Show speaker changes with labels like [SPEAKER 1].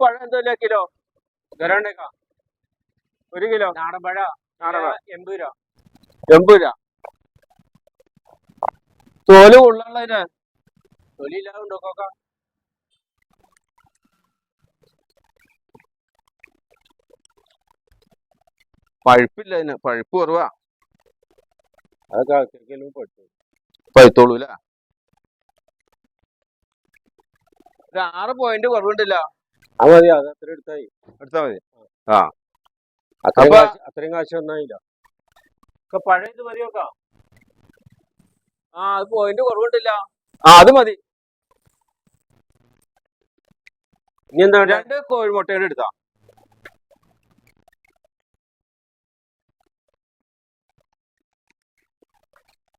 [SPEAKER 1] പഴം എന്തോ kilo തരണ്ടേക്കാ 1 kilo
[SPEAKER 2] നാടൻ പഴ 80 രൂപ
[SPEAKER 1] 80 രൂപ തോല് ഉള്ളതിന്
[SPEAKER 2] തൊലിയില്ലാതെ ഉണ്ടോക്കോക്ക
[SPEAKER 1] പഴുപ്പില്ല അതിന് പഴുപ്പ് കുറവാ
[SPEAKER 2] അതൊക്കെ
[SPEAKER 1] പഴുത്തോളൂല 6 പോയിന്റ് കുറവുണ്ടല്ല
[SPEAKER 2] അത് മതി അത് അത്ര എടുത്താൽ
[SPEAKER 1] മതി ആ
[SPEAKER 2] അത്രയും കാശ് വന്നായില്ല പഴയത് മതിയോക്ക
[SPEAKER 1] അത് പോയിന്റ് കുറവുണ്ടല്ല അത് മതി
[SPEAKER 2] ഇനി എന്താ
[SPEAKER 1] 2 കോഴിമുട്ടയുടെ എടുത്താ